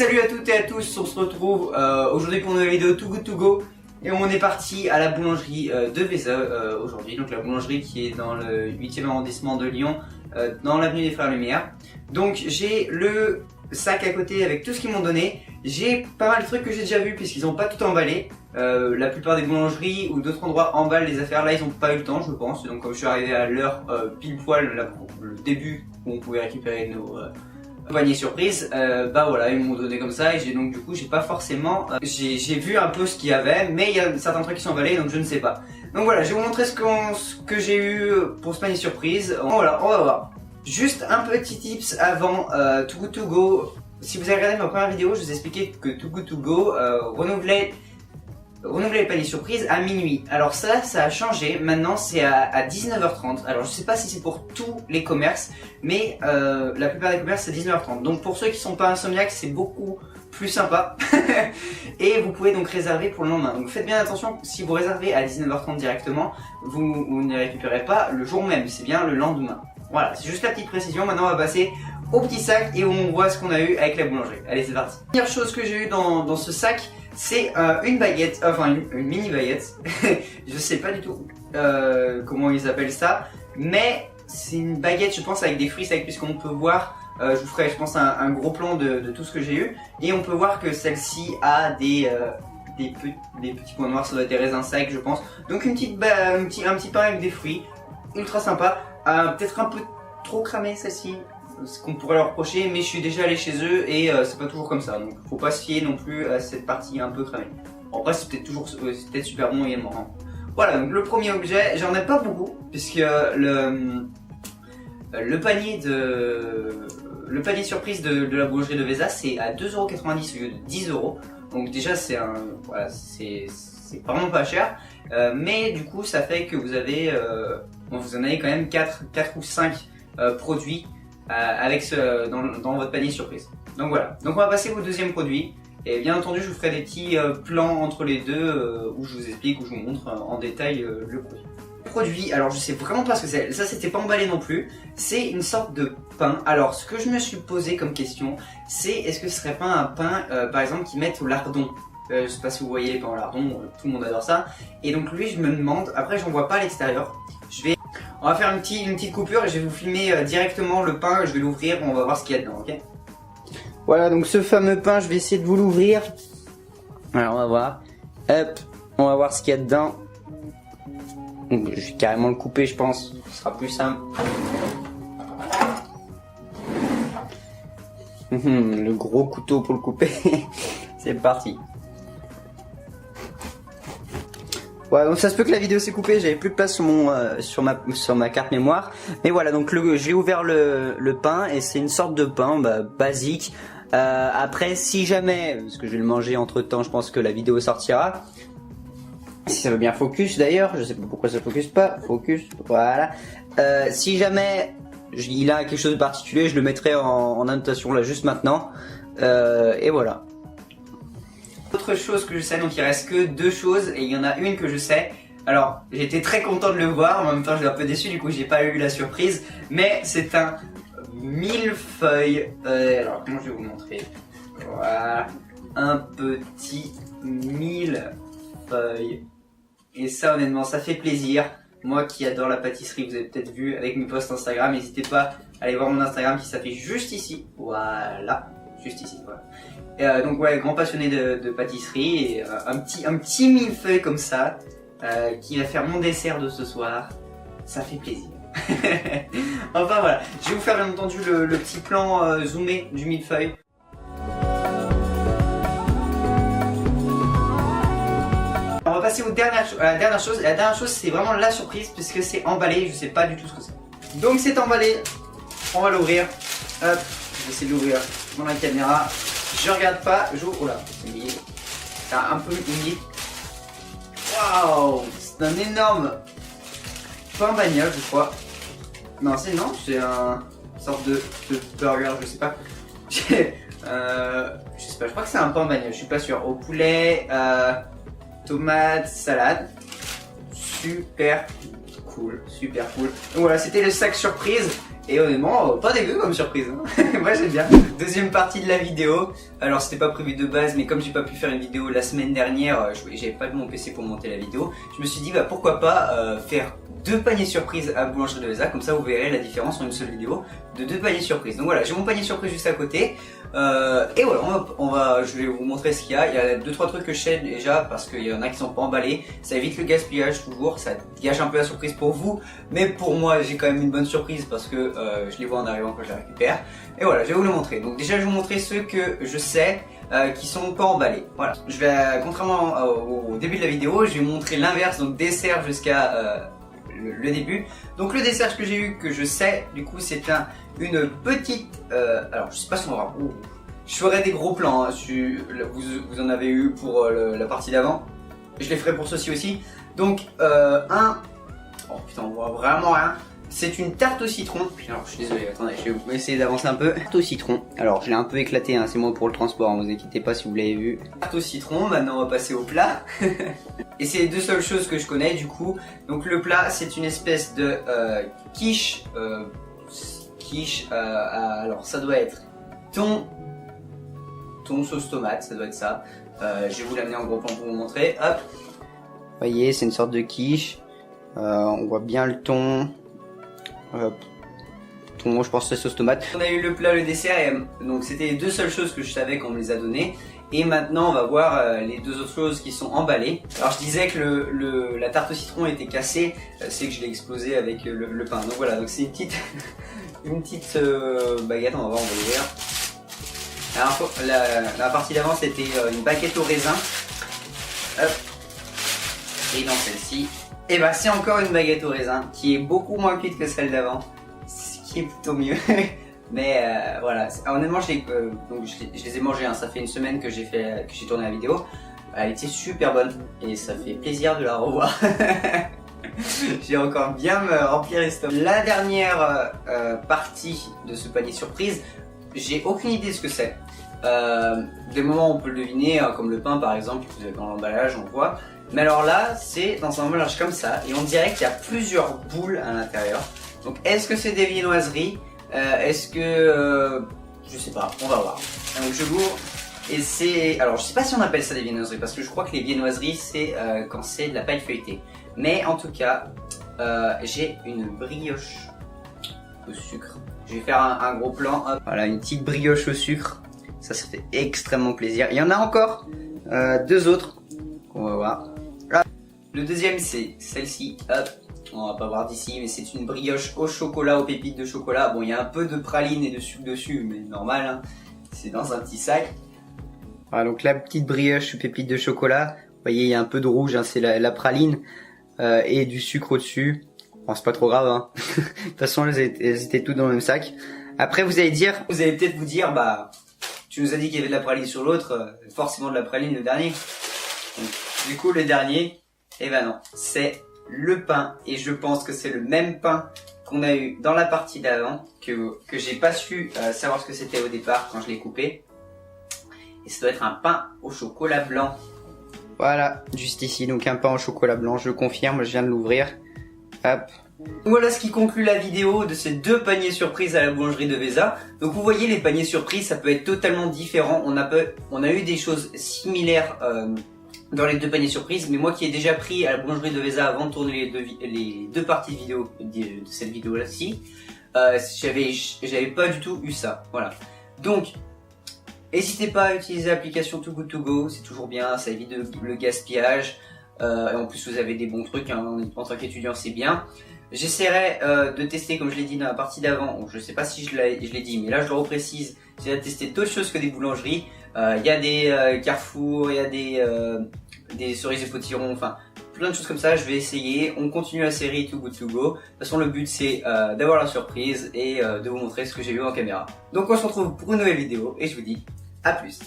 salut à toutes et à tous, on se retrouve aujourd'hui pour une nouvelle vidéo Too Good To Go. Et on est parti à la boulangerie de Véza aujourd'hui, donc la boulangerie qui est dans le 8e arrondissement de Lyon, dans l'avenue des Frères Lumière. Donc j'ai le sac à côté avec tout ce qu'ils m'ont donné. J'ai pas mal de trucs que j'ai déjà vu puisqu'ils n'ont pas tout emballé. La plupart des boulangeries ou d'autres endroits emballent les affaires, là ils n'ont pas eu le temps je pense. Donc comme je suis arrivé à l'heure pile poil, le début où on pouvait récupérer nos panier surprise, bah voilà, ils m'ont donné comme ça et j'ai donc du coup j'ai pas forcément j'ai vu un peu ce qu'il y avait, mais il y a certains trucs qui sont emballés donc je ne sais pas. Donc voilà, je vais vous montrer ce que j'ai eu pour ce panier surprise. Voilà, on va voir. Juste un petit tips avant Too Good To Go. Si vous avez regardé ma première vidéo, je vous ai expliqué que Too Good To Go renouvelait les paniers surprises à minuit. Alors ça a changé, maintenant c'est à 19h30. Alors je sais pas si c'est pour tous les commerces, mais la plupart des commerces c'est 19h30. Donc pour ceux qui sont pas insomniaques, c'est beaucoup plus sympa. Et vous pouvez donc réserver pour le lendemain. Donc faites bien attention, si vous réservez à 19h30 directement, vous ne récupérez pas le jour même, c'est bien le lendemain. Voilà, c'est juste la petite précision. Maintenant on va passer au petit sac et on voit ce qu'on a eu avec la boulangerie. Allez, c'est parti. La première chose que j'ai eu dans ce sac, c'est une baguette, enfin une mini baguette. Je sais pas du tout comment ils appellent ça, mais c'est une baguette, je pense, avec des fruits secs, puisqu'on peut voir, je vous ferai, je pense, un gros plan de tout ce que j'ai eu, et on peut voir que celle-ci a des petits points noirs, ça doit être des raisins secs, je pense. Donc un petit pain avec des fruits, ultra sympa. Peut-être un peu trop cramé celle-ci, ce qu'on pourrait leur reprocher, mais je suis déjà allé chez eux et c'est pas toujours comme ça, donc faut pas se fier non plus à cette partie un peu cramée. Après c'est peut-être super bon également. Hein. Voilà, donc le premier objet, j'en ai pas beaucoup puisque le panier surprise de la boulangerie de Véza c'est à 2,90€ au lieu de 10€. Donc déjà c'est voilà, c'est vraiment pas cher, mais du coup ça fait que vous avez vous en avez quand même 4 ou 5 produits avec dans votre panier surprise. Donc voilà, donc on va passer au deuxième produit. Et bien entendu je vous ferai des petits plans entre les deux où je vous explique, où je vous montre en détail le produit. Le produit, alors je sais vraiment pas ce que c'est, ça c'était pas emballé non plus, c'est une sorte de pain. Alors ce que je me suis posé comme question, c'est est-ce que ce serait pas un pain par exemple qu'ils mettent au lardon. Je sais pas si vous voyez les pains au lardon, tout le monde adore ça. Et donc lui je me demande, après j'en vois pas à l'extérieur, on va faire une petite coupure et je vais vous filmer directement le pain, je vais l'ouvrir, on va voir ce qu'il y a dedans, ok? Voilà, donc ce fameux pain, je vais essayer de vous l'ouvrir. Alors on va voir, hop, on va voir ce qu'il y a dedans. Donc, je vais carrément le couper, je pense, ce sera plus simple. Le gros couteau pour le couper, c'est parti. Ouais, donc ça se peut que la vidéo s'est coupée, j'avais plus de place sur ma carte mémoire. Mais voilà, donc j'ai ouvert le pain et c'est une sorte de pain basique. Après, si jamais, parce que je vais le manger entre temps, je pense que la vidéo sortira. Si ça veut bien focus d'ailleurs, je sais pas pourquoi ça focus pas. Focus, voilà. Si jamais il a quelque chose de particulier, je le mettrai en annotation là juste maintenant. Et voilà. Autre chose que je sais, donc il reste que deux choses et il y en a une que je sais. Alors j'étais très content de le voir, en même temps j'étais un peu déçu, du coup j'ai pas eu la surprise. Mais c'est un millefeuille. Alors comment je vais vous montrer? Voilà, un petit millefeuille. Et ça honnêtement ça fait plaisir. Moi qui adore la pâtisserie, vous avez peut-être vu avec mes posts Instagram, n'hésitez pas à aller voir mon Instagram qui s'affiche juste ici. Voilà, juste ici, voilà. Donc ouais, grand passionné de pâtisserie et un petit millefeuille comme ça qui va faire mon dessert de ce soir, ça fait plaisir. Enfin voilà, je vais vous faire bien entendu le petit plan zoomé du millefeuille. On va passer à la dernière chose. La dernière chose c'est vraiment la surprise puisque c'est emballé, je sais pas du tout ce que c'est. Donc c'est emballé, on va l'ouvrir. Hop, je vais essayer de l'ouvrir dans la caméra. Je regarde pas, j'ouvre. Oh là, c'est mouillé. C'est un peu humide. Waouh, c'est un énorme pain bagnole, je crois. Non, c'est un sorte de burger, je sais pas. Je sais pas, je crois que c'est un pain bagnole, je suis pas sûr. Au poulet, tomate, salade. Super cool, super cool. Donc voilà, c'était le sac surprise. Et honnêtement, pas dégueu comme surprise, hein. Moi j'aime bien. Deuxième partie de la vidéo. Alors c'était pas prévu de base, mais comme j'ai pas pu faire une vidéo la semaine dernière, j'avais pas mon PC pour monter la vidéo. Je me suis dit bah pourquoi pas faire 2 paniers surprises à Boulangerie de Véza. Comme ça vous verrez la différence en une seule vidéo de 2 paniers surprises. Donc voilà, j'ai mon panier surprise juste à côté. Et voilà, je vais vous montrer ce qu'il y a. Il y a 2-3 trucs que je sais déjà parce qu'il y en a qui sont pas emballés. Ça évite le gaspillage toujours, ça gâche un peu la surprise pour vous. Mais pour moi, j'ai quand même une bonne surprise parce que je les vois en arrivant quand je les récupère. Et voilà, je vais vous le montrer. Donc déjà, je vais vous montrer ceux que je sais qui sont pas emballés. Voilà. Je vais, contrairement au début de la vidéo, je vais vous montrer l'inverse, donc dessert jusqu'à le début. Donc le dessert que j'ai eu, que je sais, du coup, c'est une petite... alors, je sais pas si on va voir. Je ferai des gros plans, hein, vous en avez eu pour la partie d'avant. Je les ferai pour ceci aussi. Donc, oh putain, on voit vraiment rien. C'est une tarte au citron. Alors, je suis désolé, attendez, je vais essayer d'avancer un peu. Tarte au citron. Alors, je l'ai un peu éclaté, hein, c'est moi pour le transport, hein, vous inquiétez pas si vous l'avez vu. Tarte au citron, maintenant on va passer au plat. Et c'est les 2 seules choses que je connais du coup. Donc, le plat, c'est une espèce de quiche. Alors, ça doit être thon sauce tomate, ça doit être ça. Je vais vous l'amener en gros plan pour vous montrer. Hop. Vous voyez, c'est une sorte de quiche. On voit bien le thon. Thon, je pense que c'est sauce tomate. On a eu le plat, le dessert, et donc c'était les 2 seules choses que je savais qu'on me les a données. Et maintenant on va voir les 2 autres choses qui sont emballées. Alors je disais que la tarte au citron était cassée, c'est que je l'ai explosé avec le pain. Donc voilà, donc c'est une petite baguette, on va voir, on va l'ouvrir. Alors la partie d'avant c'était une baguette au raisin. Hop. Et dans celle-ci, et bah c'est encore une baguette au raisin qui est beaucoup moins cuite que celle d'avant, ce qui est plutôt mieux. Mais voilà, honnêtement je les ai mangés, hein. Ça fait une semaine que j'ai tourné la vidéo. Elle était super bonne et ça fait plaisir de la revoir. J'ai encore bien me remplir l'estomac. La dernière partie de ce panier surprise, j'ai aucune idée de ce que c'est. Des moments où on peut le deviner, comme le pain par exemple, vous avez dans l'emballage, on voit. Mais alors là, c'est dans un emballage comme ça, et on dirait qu'il y a plusieurs boules à l'intérieur. Donc est-ce que c'est des viennoiseries? Est-ce que... je sais pas, on va voir. Donc je l'ouvre, et c'est... Alors je sais pas si on appelle ça des viennoiseries, parce que je crois que les viennoiseries c'est quand c'est de la pâte feuilletée. Mais en tout cas, j'ai une brioche au sucre. Je vais faire un gros plan. Hop. Voilà, une petite brioche au sucre. Ça fait extrêmement plaisir. Il y en a encore 2 autres qu'on va voir. Là. Le deuxième c'est celle-ci. Hop. On va pas voir d'ici, mais c'est une brioche au chocolat, aux pépites de chocolat. Bon, il y a un peu de praline et de sucre dessus, mais normal, hein. C'est dans un petit sac. Voilà, donc la petite brioche aux pépites de chocolat. Vous voyez, il y a un peu de rouge, hein, c'est la praline et du sucre au-dessus. Bon, c'est pas trop grave, hein. De toute façon, elles étaient toutes dans le même sac. Après, vous allez peut-être vous dire, bah, tu nous as dit qu'il y avait de la praline sur l'autre, forcément de la praline le dernier. Donc, du coup, le dernier, eh ben non, c'est le pain. Et je pense que c'est le même pain qu'on a eu dans la partie d'avant, que j'ai pas su savoir ce que c'était au départ quand je l'ai coupé. Et ça doit être un pain au chocolat blanc. Voilà, juste ici, donc un pain au chocolat blanc, je confirme, je viens de l'ouvrir. Hop. Voilà ce qui conclut la vidéo de ces 2 paniers surprises à la boulangerie de Véza. Donc vous voyez, les paniers surprises, ça peut être totalement différent. On a eu des choses similaires dans les 2 paniers surprises, mais moi qui ai déjà pris à la boulangerie de Véza avant de tourner les deux parties de vidéo de cette vidéo-là-ci, j'avais pas du tout eu ça. Voilà. Donc, n'hésitez pas à utiliser l'application Too Good To Go, c'est toujours bien, ça évite le gaspillage. Et en plus vous avez des bons trucs, hein, en tant qu'étudiant c'est bien. J'essaierai de tester, comme je l'ai dit dans la partie d'avant, je sais pas si je l'ai dit, mais là je le reprécise, j'essaierai de tester d'autres choses que des boulangeries. Il y a des Carrefour, il y a des cerises et potirons, enfin plein de choses comme ça, je vais essayer. On continue la série Too Good To Go. De toute façon le but c'est d'avoir la surprise et de vous montrer ce que j'ai vu en caméra. Donc on se retrouve pour une nouvelle vidéo et je vous dis à plus.